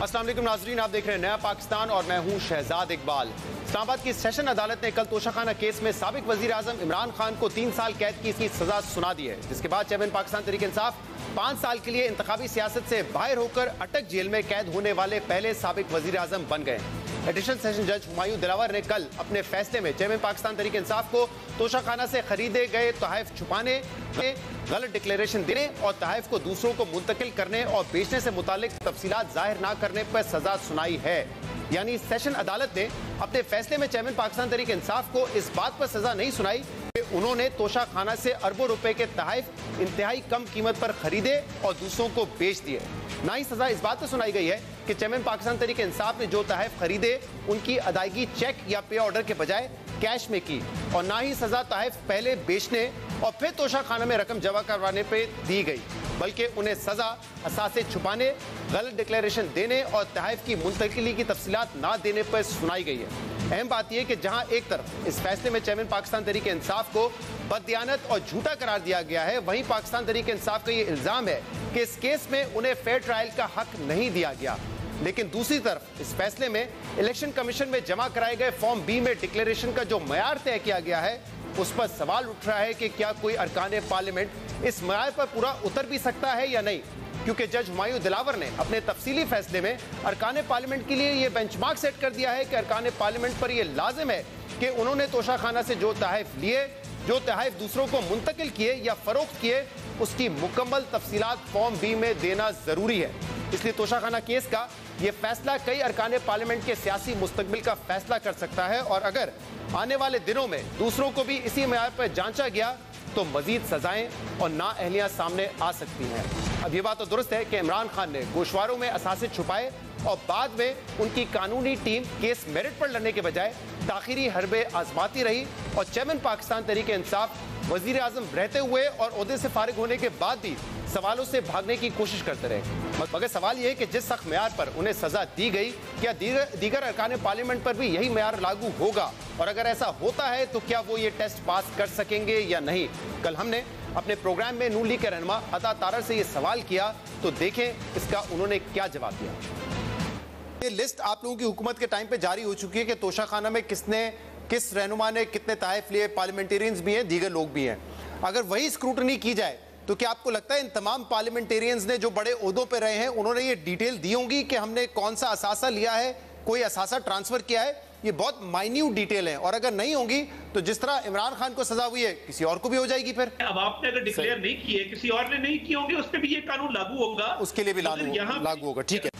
अस्सलाम वालेकुम नाज़रीन, आप देख रहे हैं नया पाकिस्तान और मैं हूं शहजाद इकबाल। इस्लामाबाद की सेशन अदालत ने कल तोशाखाना केस में साबिक वजीर आजम इमरान खान को 3 साल कैद की सजा सुना दी है, जिसके बाद चेयरमैन पाकिस्तान तहरीक इंसाफ 5 साल के लिए इंतखाबी सियासत से बाहर होकर अटक जेल में कैद होने वाले पहले साबिक वजीर आजम बन गए। एडिशनल सेशन जज हुमायूं दिलावर ने कल अपने फैसले में चेयरमैन पाकिस्तान तहरीक इंसाफ को तोशाखाना से खरीदे गए तोहफ छुपाने, गलत डिक्लेरेशन देने और तहफ को दूसरों को मुंतकिल करने और बेचने से मुतालिक तफसीलात जाहिर न करने पर सजा सुनाई है। यानी सेशन अदालत ने अपने फैसले में चेयरमैन पाकिस्तान तहरीक इंसाफ को इस बात पर सजा नहीं सुनाई कि उन्होंने तोशाखाना से अरबों रुपए के तहफ इंतहाई कम कीमत पर खरीदे और दूसरों को बेच दिए। ना ही सजा इस बात पर सुनाई गई है कि चेयरमैन पाकिस्तान तहरीक इंसाफ ने जो तहफ खरीदे उनकी अदायगी चेक या पे ऑर्डर के बजाय कैश में की, और ना ही सजा तहफ पहले बेचने और फिर तोशाखाना में रकम जमा करवाने पे दी गई, बल्कि उन्हें सजा असासे छुपाने, गलत डिक्लेरेशन देने और तहफ की मुंतकिली की तफसीलात ना देने पर सुनाई गई है। अहम बात यह कि जहां एक तरफ इस फैसले में चेयरमैन पाकिस्तान तहरीक इंसाफ को बददियानत और झूठा करार दिया गया है, वहीं पाकिस्तान तहरीक इंसाफ का ये इल्जाम है कि इस केस में उन्हें फेयर ट्रायल का हक नहीं दिया गया। लेकिन दूसरी तरफ इस फैसले में इलेक्शन कमीशन में जमा कराए गए फॉर्म बी में डिक्लेरेशन का जो मयार तय किया गया है, उस पर सवाल उठ रहा है कि क्या कोई अरकान पार्लियामेंट इस मयार पर पूरा उतर भी सकता है या नहीं, क्योंकि जज हुमायूं दिलावर ने अपने तफसीली फैसले में अरकान पार्लियामेंट के लिए यह बेंचमार्क सेट कर दिया है कि अरकान पार्लियामेंट पर यह लाजिम है कि उन्होंने तोशाखाना से जो तहफ लिए, जो तहफ दूसरों को मुंतकिल किए या फरोख्त किए, उसकी मुकम्मल तफसीलात फॉर्म बी में देना जरूरी है। इसलिए तोशाखाना केस का यह फैसला कई अरकान पार्लियामेंट के सियासी मुस्तकबिल का फैसला कर सकता है, और अगर आने वाले दिनों में दूसरों को भी इसी मयार पर जांचा गया तो मजीद सजाएं और नाअहलियां सामने आ सकती हैं। अब ये बात तो दुरुस्त है कि इमरान खान ने गोशवारों में असासे छुपाए और बाद में उनकी कानूनी टीम केस मेरिट पर लड़ने के बजाय ताखिरी हरबे आजमाती रही और चेयरमैन पाकिस्तान तहरीक इंसाफ वजीर आजम रहते हुए और ओहदे से फारिग होने के बाद भी सवालों से भागने की कोशिश करते रहे। मगर सवाल यह है कि जिस सख्त मेयार पर उन्हें सजा दी गई, क्या दीगर अरकान पार्लियामेंट पर भी यही मेयार लागू होगा, और अगर ऐसा होता है तो क्या वो ये टेस्ट पास कर सकेंगे या नहीं। कल हमने अपने प्रोग्राम में नून लीग के रहनुमा अता तारर से ये सवाल किया, तो देखें इसका उन्होंने क्या जवाब दिया। ये लिस्ट आप लोगों की हुकूमत के टाइम पे जारी हो चुकी है कि तोशाखाना में किस रहनुमा ने कितने तहफ लिए, पार्लियामेंटेरियंस भी हैं, दीगर लोग भी हैं। अगर वही स्क्रूटनी की जाए तो क्या आपको लगता है इन तमाम पार्लियामेंटेरियंस ने जो बड़े ओहदों पे रहे हैं उन्होंने ये डिटेल दी होंगी कि हमने कौन सा असासा लिया है, कोई असासा ट्रांसफर किया है? ये बहुत माइन्यूट डिटेल है, और अगर नहीं होंगी तो जिस तरह इमरान खान को सजा हुई है किसी और को भी हो जाएगी। फिर अब आपने अगर डिक्लेयर नहीं किए, किसी और ने नहीं किए होंगे, उस पर भी ये कानून लागू होगा, उसके लिए भी लागू होगा। ठीक है,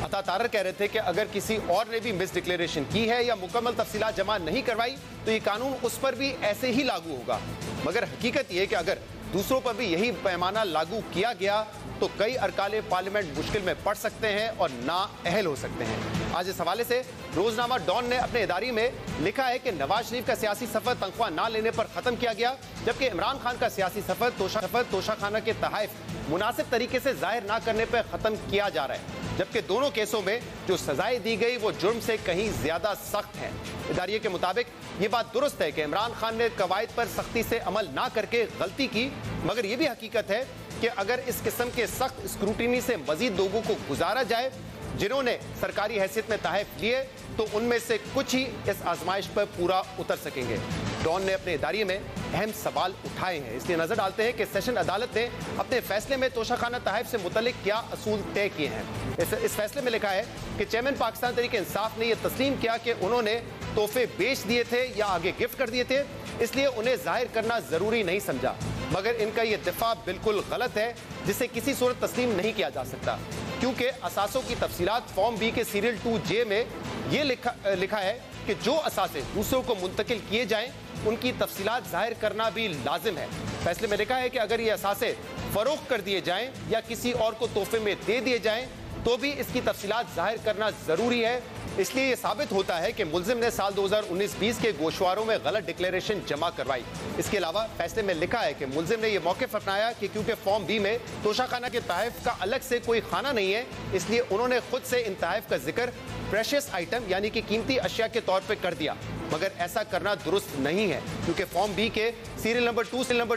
अता तारर कह रहे थे कि अगर किसी और ने भी मिस डिक्लेरेशन की है या मुकम्मल तफसीलात जमा नहीं करवाई तो ये कानून उस पर भी ऐसे ही लागू होगा। मगर हकीकत यह है कि अगर दूसरों पर भी यही पैमाना लागू किया गया तो कई अरकान पार्लियामेंट मुश्किल में पड़ सकते हैं और नाअहल हो सकते हैं। आज इस हवाले से रोजनामा डॉन ने अपने इदारे में लिखा है कि नवाज शरीफ का सियासी सफर तनख्वाह ना लेने पर खत्म किया गया, जबकि इमरान खान का सियासी सफर तोशाखाना के तहफ मुनासिब तरीके से जाहिर ना करने पर खत्म किया जा रहा है, जबकि दोनों केसों में जो सजाएं दी गई वो जुर्म से कहीं ज्यादा सख्त हैं। इदारे के मुताबिक ये बात दुरुस्त है कि इमरान खान ने कवायद पर सख्ती से अमल ना करके गलती की, मगर ये भी हकीकत है कि अगर इस किस्म के सख्त स्क्रूटिनी से मजीद लोगों को गुजारा जाए जिन्होंने सरकारी हैसियत में तहफ लिए, तो उनमें से कुछ ही इस आजमाइश पर पूरा उतर सकेंगे। डॉन ने अपने इदारे में अहम सवाल उठाए हैं, इसलिए नजर डालते हैं कि सेशन अदालत ने अपने फैसले में तोशाखाना तहफ से मुतल्लिक क्या असूल तय किए हैं। इस फैसले में लिखा है कि चेयरमैन पाकिस्तान तहरीक इंसाफ ने यह तस्लीम किया कि उन्होंने तोहफे बेच दिए थे या आगे गिफ्ट कर दिए थे, इसलिए उन्हें जाहिर करना जरूरी नहीं समझा। मगर इनका यह दिफा बिल्कुल गलत है, जिसे किसी सूरत तस्लीम नहीं किया जा सकता, क्योंकि असासों की तफसीलात फॉर्म बी के सीरियल 2J में ये लिखा है कि जो असासे दूसरों को मुंतकिल किए जाएं उनकी तफसीलात जाहिर करना भी लाजिम है। फैसले में लिखा है कि अगर ये असासे फरोख्त कर दिए जाएं या किसी और को तोहफे में दे दिए जाएं तो भी इसकी तफसीलात जाहिर करना जरूरी है। इसलिए यह साबित होता है कि मुल्जिम ने साल 2019-20 के गोशवारों में गलत डिक्लेरेशन जमा करवाई। इसके अलावा फैसले में लिखा है कि मुल्जिम ने यह मौक़िफ़ अपनाया कि क्योंकि फॉर्म बी में तोशाखाना के तहफ का अलग से कोई खाना नहीं है, इसलिए उन्होंने खुद से इन तहफ का जिक्र प्रेशियस आइटम यानी कि कीमती अशिया के तौर पर कर दिया। मगर ऐसा करना दुरुस्त नहीं है, क्योंकि फॉर्म बी के सीरियल नंबर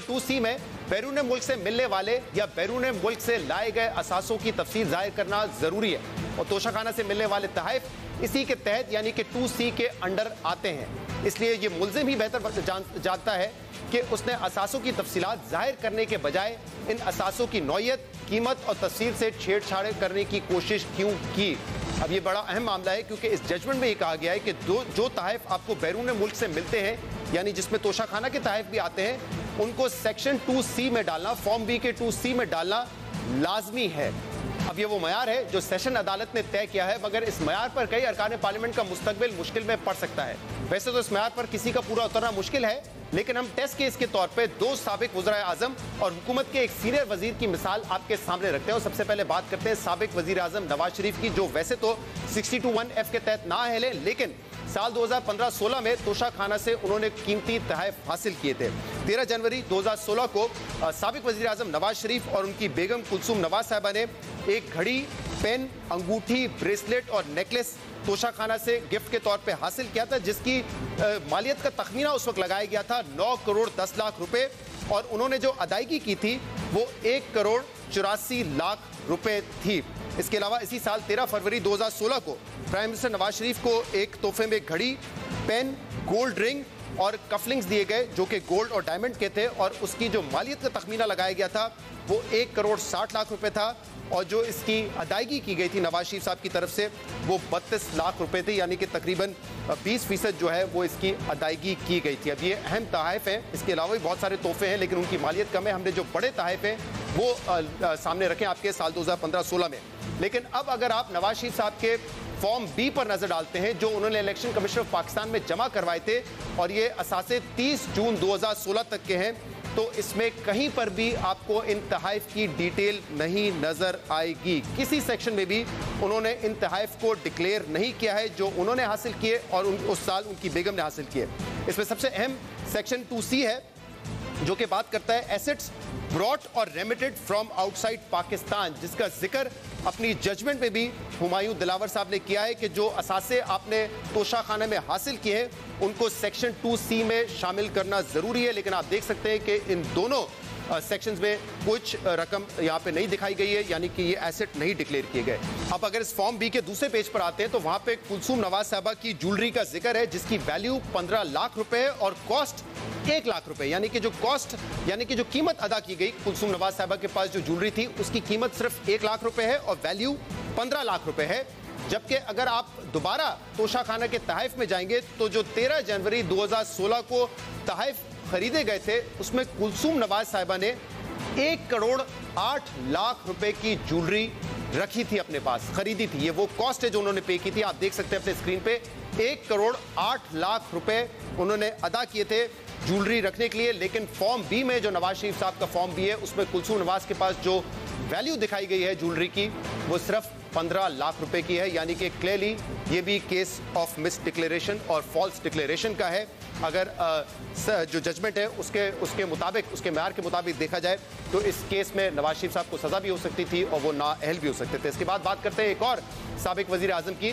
2C में बैरून मुल्क से मिलने वाले या बैरून मुल्क से लाए गए असासों की तफसील जाहिर करना जरूरी है। और तोशाखाना से मिलने वाले तहफ़ इसी के तहत यानी कि 2C के अंडर आते हैं। इसलिए ये मुल्जिम ही बेहतर जानता है कि उसने असासों की तफसीलात जाहिर करने के बजाय इन असासों की नौयत, कीमत और तफसील से छेड़छाड़ करने की कोशिश क्यों की। अब ये बड़ा अहम मामला है क्योंकि इस जजमेंट में ये कहा गया है कि जो तहफ़ आपको बैरून मुल्क से मिलते हैं यानी जिसमें तोशाखाना के तहफ़ भी आते हैं, उनको सेक्शन 2C में डालना, फॉर्म बी के 2C में डालना लाजमी है। अब ये वो मयार है जो सेशन अदालत ने तय किया है, मगर इस मयार पर कई अरकान पार्लियामेंट का मुस्तकबिल मुश्किल में पड़ सकता है। वैसे तो इस मयार पर किसी का पूरा उतरना मुश्किल है, लेकिन हम टेस्ट केस के तौर पे 2 साबिक वज़ीर आज़म और हुकूमत के एक सीनियर वजीर की मिसाल आपके सामने रखते हैं। और सबसे पहले बात करते हैं साबिक वज़ीर आज़म नवाज शरीफ की, जो वैसे तो 62(1)(f) के तहत ना है, लेकिन साल 2015-16 में तोशाखाना से उन्होंने कीमती तहफ़ हासिल किए थे। 13 जनवरी 2016 को साबिक वज़ीर आज़म नवाज शरीफ और उनकी बेगम कुलसूम नवाज साहिबा ने एक घड़ी, पेन, अंगूठी, ब्रेसलेट और नेकलेस तोशाखाना से गिफ्ट के तौर पे हासिल किया था, जिसकी मालियत का तखमीना उस वक्त लगाया गया था 9 करोड़ 10 लाख रुपए, और उन्होंने जो अदायगी की थी वो 1 करोड़ 84 लाख रुपए थी। इसके अलावा इसी साल 13 फरवरी 2016 को प्राइम मिनिस्टर नवाज शरीफ को एक तोहफे में घड़ी, पेन, गोल्ड रिंग और कफलिंग्स दिए गए जो कि गोल्ड और डायमंड के थे, और उसकी जो मालियत का तखमीना लगाया गया था वो 1 करोड़ 60 लाख रुपए था, और जो इसकी अदायगी की गई थी नवाज शरीफ साहब की तरफ से वो 32 लाख रुपए थे, यानी कि तकरीबन 20% जो है वो इसकी अदायगी की गई थी। अब ये अहम तहफ़ हैं, इसके अलावा भी बहुत सारे तोहफे हैं लेकिन उनकी मालियत कम है। हमने जो बड़े तहफ़ हैं वो सामने रखे आपके साल 2015-16 में। लेकिन अब अगर आप नवाज शरीफ साहब के फॉर्म बी पर नजर डालते हैं जो उन्होंने इलेक्शन कमीशन ऑफ पाकिस्तान में जमा करवाए थे, और ये असासे 30 जून 2016 तक के हैं, तो इसमें कहीं पर भी आपको इन तहफ़ की डिटेल नहीं नजर आएगी। किसी सेक्शन में भी उन्होंने इन तहफ़ को डिक्लेयर नहीं किया है जो उन्होंने हासिल किए और उस साल उनकी बेगम ने हासिल किए। इसमें सबसे अहम सेक्शन 2C है जो कि बात करता है एसेट्स ब्रॉट और रेमिटेड फ्रॉम आउटसाइड पाकिस्तान, जिसका जिक्र अपनी जजमेंट में भी हुमायूं दिलावर साहब ने किया है कि जो असासे आपने तोशाखाना में हासिल किए हैं उनको सेक्शन 2C में शामिल करना जरूरी है। लेकिन आप देख सकते हैं कि इन दोनों सेक्शंस में कुछ रकम यहाँ पे नहीं दिखाई गई है, यानी कि ये एसेट नहीं डिक्लेयर किए गए। अब अगर इस फॉर्म बी के दूसरे पेज पर आते हैं तो वहाँ पे कुलसूम नवाज साहबा की ज्वेलरी का जिक्र है जिसकी वैल्यू 15 लाख रुपए है और कॉस्ट 1 लाख रुपए, यानी कि जो कॉस्ट यानी कि जो कीमत अदा की गई कुलसूम नवाज साहबा के पास जो ज्वेलरी थी उसकी कीमत सिर्फ 1 लाख रुपए है और वैल्यू 15 लाख रुपए है। जबकि अगर आप दोबारा तोशाखाना के तहफ़ में जाएंगे तो जो 13 जनवरी 2016 को तहफ़ खरीदे गए थे उसमें कुलसूम नवाज साहिबा ने 1 करोड़ 8 लाख रुपए की ज्वेलरी रखी थी अपने पास, खरीदी थी। ये वो कॉस्ट है जो उन्होंने पे की थी, आप देख सकते हैं अपने स्क्रीन पे। 1 करोड़ 8 लाख रुपए उन्होंने अदा किए थे ज्वेलरी रखने के लिए। लेकिन फॉर्म बी में जो नवाज शरीफ साहब का फॉर्म बी है उसमें कुलसूम नवाज के पास जो वैल्यू दिखाई गई है ज्वेलरी की वो सिर्फ 15 लाख रुपए की है, यानी कि क्लियरली ये भी केस ऑफ मिस डिक्लेरेशन और फॉल्स डिक्लेरेशन का है। अगर जो जजमेंट है उसके मुताबिक, उसके म्यार के मुताबिक देखा जाए तो इस केस में नवाज शरीफ साहब को सजा भी हो सकती थी और वो नाअहल भी हो सकते थे। इसके बाद बात करते हैं एक और साबिक वजीर आजम की,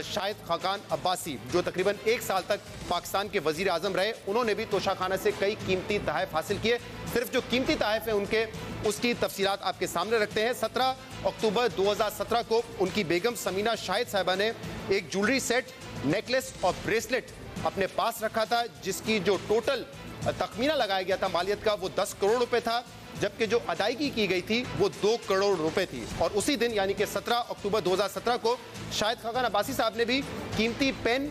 शाहिद खाकान अब्बासी, जो तकरीबन 1 साल तक पाकिस्तान के वजीर आजम रहे। उन्होंने भी तोशाखाना से कई कीमती तहफ़ हासिल किए। सिर्फ जो कीमती तहफ़ है उनके उसकी तफसीलात आपके सामने रखते हैं। 17 अक्टूबर 2017 को उनकी बेगम समीना शाहिद साहिबा ने एक ज्वेलरी सेट, नेकलेस और ब्रेसलेट अपने पास रखा था जिसकी जो टोटल तखमीना लगाया गया था मालियत का वो 10 करोड़ रुपए था, जबकि जो अदायगी की गई थी वो 2 करोड़ रुपए थी। और उसी दिन यानी कि 17 अक्टूबर 2017 को शाहिद खाकान अब्बासी साहब ने भी कीमती पेन,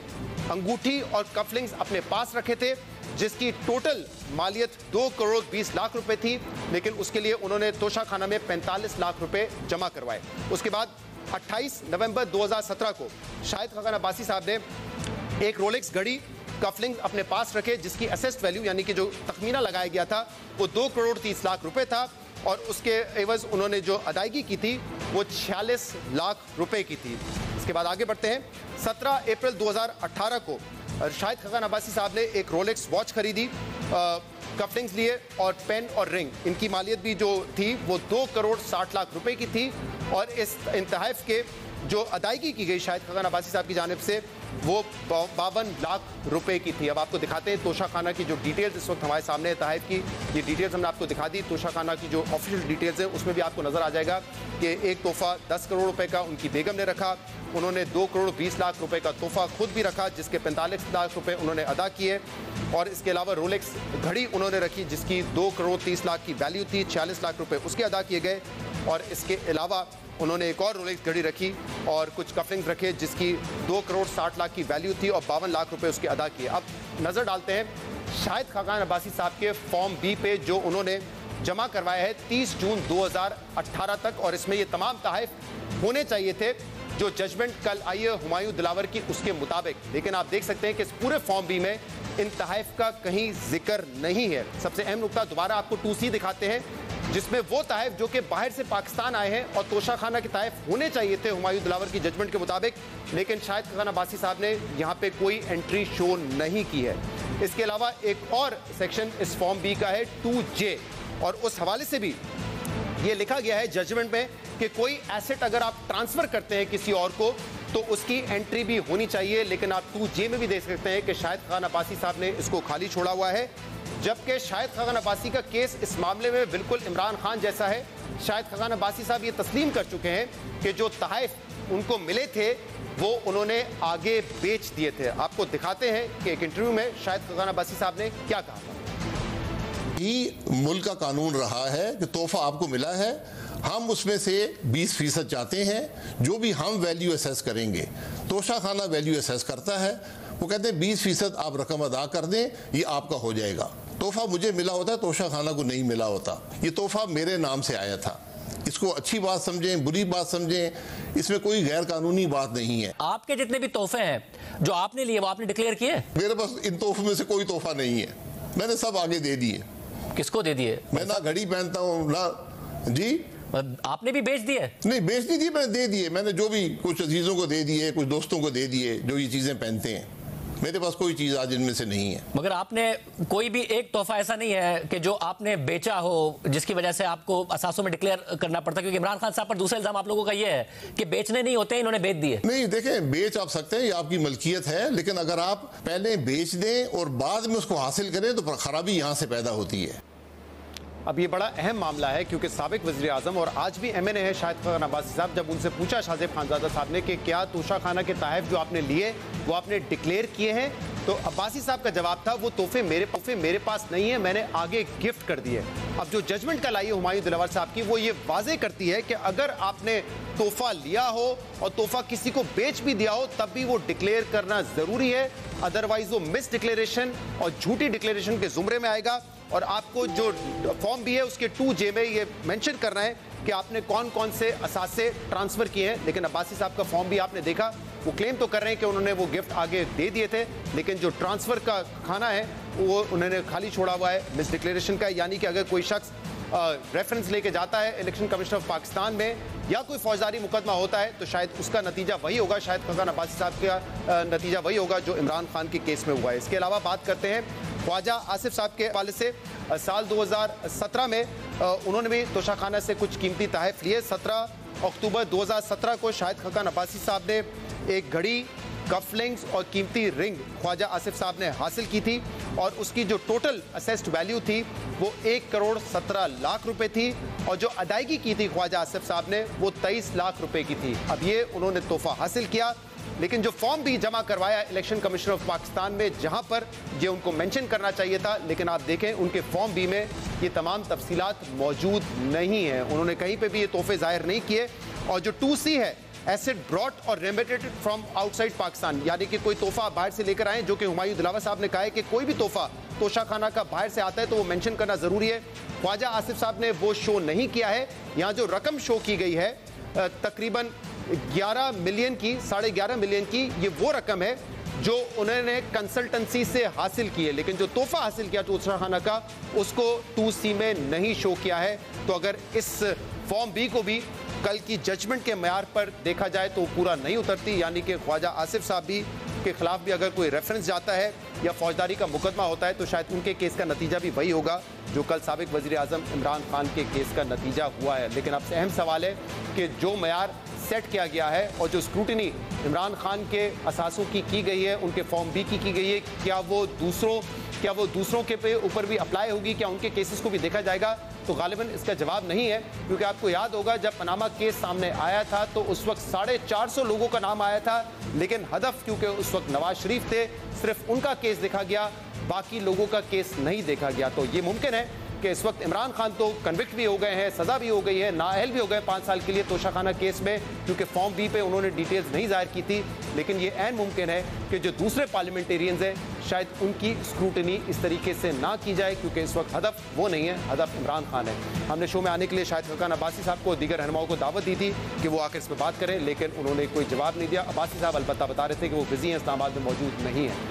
अंगूठी और कफलिंग्स अपने पास रखे थे जिसकी टोटल मालियत 2 करोड़ 20 लाख रुपए थी, लेकिन उसके लिए उन्होंने तोशाखाना में 45 लाख रुपए जमा करवाए। उसके बाद 28 नवंबर 2017 को शाहिद खाकान अब्बासी साहब ने एक रोलेक्स घड़ी, कफलिंग अपने पास रखे जिसकी असेस्ड वैल्यू यानी कि जो तखमीना लगाया गया था वो 2 करोड़ 30 लाख रुपए था, और उसके एवज उन्होंने जो अदायगी की थी वो 46 लाख रुपए की थी। इसके बाद आगे बढ़ते हैं। 17 अप्रैल 2018 को शाहिद खाकान अब्बासी साहब ने एक रोलेक्स वॉच खरीदी, कफलिंग्स लिए और पेन और रिंग, इनकी मालियत भी जो थी वो 2 करोड़ 60 लाख रुपए की थी। और इस इन तहफ़ के जो अदायगी की गई शाहिद खाकान अब्बासी साहब की जानिब से वो 52 लाख रुपए की थी। अब आपको दिखाते हैं तोशाखाना की जो डिटेल्स इस वक्त हमारे सामने है तहफ़ की, ये डिटेल्स हमने आपको दिखा दी। तोशाखाना की जो ऑफिशियल डिटेल्स है उसमें भी आपको नज़र आ जाएगा कि एक तोहफ़ा 10 करोड़ रुपए का उनकी बेगम ने रखा, उन्होंने 2 करोड़ 20 लाख रुपए का तोहफ़ा खुद भी रखा जिसके 45 लाख रुपए उन्होंने अदा किए, और इसके अलावा रोलेक्स घड़ी उन्होंने रखी जिसकी 2 करोड़ 30 लाख की वैल्यू थी, 46 लाख रुपए उसके अदा किए गए, और इसके अलावा उन्होंने एक और रोलेक्स घड़ी रखी और कुछ कफलिंग्स रखे जिसकी 2 करोड़ 60 लाख की वैल्यू थी और 52 लाख रुपए उसके अदा किए। अब नज़र डालते हैं शाहिद खाकान अब्बासी साहब के फॉर्म बी पे जो उन्होंने जमा करवाया है 30 जून 2018 तक, और इसमें ये तमाम तहफ़ होने चाहिए थे जो जजमेंट कल आई है हुमायूं दिलावर की उसके मुताबिक, लेकिन आप देख सकते हैं कि इस पूरे फॉर्म बी में इन तहफ़ का कहीं जिक्र नहीं है। सबसे अहम नुकता दोबारा आपको 2C दिखाते हैं जिसमें वो तहफ़ जो कि बाहर से पाकिस्तान आए हैं और तोशाखाना के तहफ़ होने चाहिए थे हुमायूं दिलावर की जजमेंट के मुताबिक, लेकिन शाहिद खाकान अब्बासी साहब ने यहाँ पे कोई एंट्री शो नहीं की है। इसके अलावा एक और सेक्शन इस फॉर्म बी का है 2J, और उस हवाले से भी ये लिखा गया है जजमेंट में कि कोई एसेट अगर आप ट्रांसफ़र करते हैं किसी और को तो उसकी एंट्री भी होनी चाहिए, लेकिन आप 2J में भी देख सकते हैं कि शाहिद खाकान अब्बासी साहब ने इसको खाली छोड़ा हुआ है, जबकि शाहिद खाकान अब्बासी का केस इस मामले में बिल्कुल इमरान खान जैसा है। शाहिद खाकान अब्बासी साहब ये तस्लीम कर चुके हैं कि जो तहफ़ उनको मिले थे वो उन्होंने आगे बेच दिए थे। आपको दिखाते हैं कि एक इंटरव्यू में शाहिद खाकान अब्बासी साहब ने क्या कहा था। मुल्क का कानून रहा है कि तोहफा आपको मिला है, हम उसमें से 20% चाहते हैं, जो भी हम वैल्यू असेस करेंगे, तोशाखाना वैल्यू असेस करता है, वो कहते हैं 20% आप रकम अदा कर दें, ये आपका हो जाएगा। तोहफा मुझे मिला होता है, तोशाखाना को नहीं मिला होता। ये तोहफा मेरे नाम से आया था, इसको अच्छी बात समझें बुरी बात समझें, इसमें कोई गैर कानूनी बात नहीं है। आपके जितने भी तोहफे हैं जो आपने लिए वो आपने डिक्लेयर किए? मेरे पास इन तोहफों में से कोई तोहफा नहीं है, मैंने सब आगे दे दिए। किसको दे दिए? मैं ना घड़ी पहनता हूँ ना जी। आपने भी बेच दिए? नहीं बेच नहीं दिए, मैंने दे दिए। मैंने जो भी कुछ अजीजों को दे दिए, कुछ दोस्तों को दे दिए जो ये चीजें पहनते हैं। मेरे पास कोई चीज आज इनमें से नहीं है। मगर आपने कोई भी एक तोहफा ऐसा नहीं है कि जो आपने बेचा हो जिसकी वजह से आपको असासों में डिक्लेयर करना पड़ता, क्योंकि इमरान खान साहब पर दूसरा इल्जाम आप लोगों का ये है कि बेचने नहीं होते, इन्होंने बेच दिए। नहीं देखें, बेच आप सकते हैं, ये आपकी मलकियत है, लेकिन अगर आप पहले बेच दें और बाद में उसको हासिल करें तो खराबी यहाँ से पैदा होती है। अब ये बड़ा अहम मामला है क्योंकि साबिक वज़ीर आज़म और आज भी MNA है शाहिद खाकान अब्बासी साहब, जब उनसे पूछा शाहजेब खानजादा साहब ने कि क्या तोशाखाना के तहफ़ जो आपने लिए वो आपने डिक्लेयर किए हैं, तो अब्बासी साहब का जवाब था वो तोहफे मेरे पास नहीं है, मैंने आगे गिफ्ट कर दिए। अब जो जजमेंट कल आई है हुमायूं दिलावर साहब की वो ये वाजे करती है कि अगर आपने तोहफा लिया हो और तोहफा किसी को बेच भी दिया हो तब भी वो डिक्लेयर करना ज़रूरी है, अदरवाइज वो मिस डिक्लेरेशन और झूठी डिक्लेरेशन के ज़ुमरे में आएगा। और आपको जो फॉर्म भी है उसके 2J में ये मेंशन करना है कि आपने कौन कौन से असासे ट्रांसफ़र किए हैं। लेकिन अब्बासी साहब का फॉर्म भी आपने देखा, वो क्लेम तो कर रहे हैं कि उन्होंने वो गिफ्ट आगे दे दिए थे, लेकिन जो ट्रांसफ़र का खाना है वो उन्होंने खाली छोड़ा हुआ है मिस डिक्लेरेशन का। यानी कि अगर कोई शख्स रेफरेंस लेके जाता है इलेक्शन कमिश्नर ऑफ पाकिस्तान में या कोई फौजदारी मुकदमा होता है तो शायद उसका नतीजा वही होगा, शायद खाकान अब्बासी साहब का नतीजा वही होगा जो इमरान खान के केस में हुआ है। इसके अलावा बात करते हैं ख्वाजा आसिफ साहब के हवाले से। साल 2017 में उन्होंने भी तोशाखाना से कुछ कीमती तहफ़ लिए। 17 अक्टूबर 2017 को शाहिद खाकान अब्बासी साहब ने एक घड़ी, कफलिंग्स और कीमती रिंग ख्वाजा आसिफ साहब ने हासिल की थी और उसकी जो टोटल असेस्ड वैल्यू थी वो 1 करोड़ 17 लाख रुपए थी, और जो अदायगी की थी ख्वाजा आसिफ साहब ने वो 23 लाख रुपए की थी। अब ये उन्होंने तोहफा हासिल किया, लेकिन जो फॉर्म भी जमा करवाया इलेक्शन कमिश्नर ऑफ पाकिस्तान में जहां पर ये उनको मेंशन करना चाहिए था, लेकिन आप देखें उनके फॉर्म बी में ये तमाम तफसीलात मौजूद नहीं है, उन्होंने कहीं पे भी ये तोहफे जाहिर नहीं किए। और जो 2C है एसेट ब्रॉट और रेमिटेड फ्रॉम आउटसाइड पाकिस्तान, यानी कि कोई तोहफा बाहर से लेकर आए, जो कि हुमायूं दिलावर साहब ने कहा है कि कोई भी तोहफा तोशाखाना का बाहर से आता है तो वो मेंशन करना ज़रूरी है। ख्वाजा आसिफ साहब ने वो शो नहीं किया है। यहाँ जो रकम शो की गई है तकरीबन 11 मिलियन की, 11.5 मिलियन की, ये वो रकम है जो उन्होंने कंसल्टेंसी से हासिल की है, लेकिन जो तोहफा हासिल किया तोशाखाना का उसको 2C में नहीं शो किया है। तो अगर इस फॉर्म बी को भी कल की जजमेंट के म्यार पर देखा जाए तो पूरा नहीं उतरती, यानी कि ख्वाजा आसिफ साहब भी के खिलाफ भी अगर कोई रेफरेंस जाता है या फौजदारी का मुकदमा होता है तो शायद उनके केस का नतीजा भी वही होगा जो कल साबिक वजीर आजम इमरान खान के केस का नतीजा हुआ है। लेकिन अब अहम सवाल है कि जो म्यार सेट किया गया है और जो स्क्रूटनी इमरान खान के असासों की गई है, उनके फॉर्म बी की गई है, क्या वो दूसरों के पे ऊपर भी अप्लाई होगी, क्या उनके केसेस को भी देखा जाएगा? तो गालिबन इसका जवाब नहीं है, क्योंकि आपको याद होगा जब पनामा केस सामने आया था तो उस वक्त 450 लोगों का नाम आया था, लेकिन हदफ क्योंकि उस वक्त नवाज शरीफ थे, सिर्फ उनका केस देखा गया, बाकी लोगों का केस नहीं देखा गया। तो ये मुमकिन है कि इस वक्त इमरान खान तो कन्विक्ट भी हो गए हैं, सजा भी हो गई है, नाअहल भी हो गए 5 साल के लिए तोशाखाना केस में, क्योंकि फॉर्म बी पे उन्होंने डिटेल्स नहीं जाहिर की थी। लेकिन ये ऐन मुमकिन है कि जो दूसरे पार्लियामेंटेरियंस हैं शायद उनकी स्क्रूटनी इस तरीके से ना की जाए, क्योंकि इस वक्त हदफ वो नहीं है, हदफ इमरान खान है। हमने शो में आने के लिए शाहिद फरकान अब्बासी साहब को दीगर रहनुमाओं को दावत दी थी कि वो आकर इस पर बात करें, लेकिन उन्होंने कोई जवाब नहीं दिया। अब्बासी साहब अलबत्ता बता रहे थे कि वो बिजी हैं, इस्लामाबाद में मौजूद नहीं है।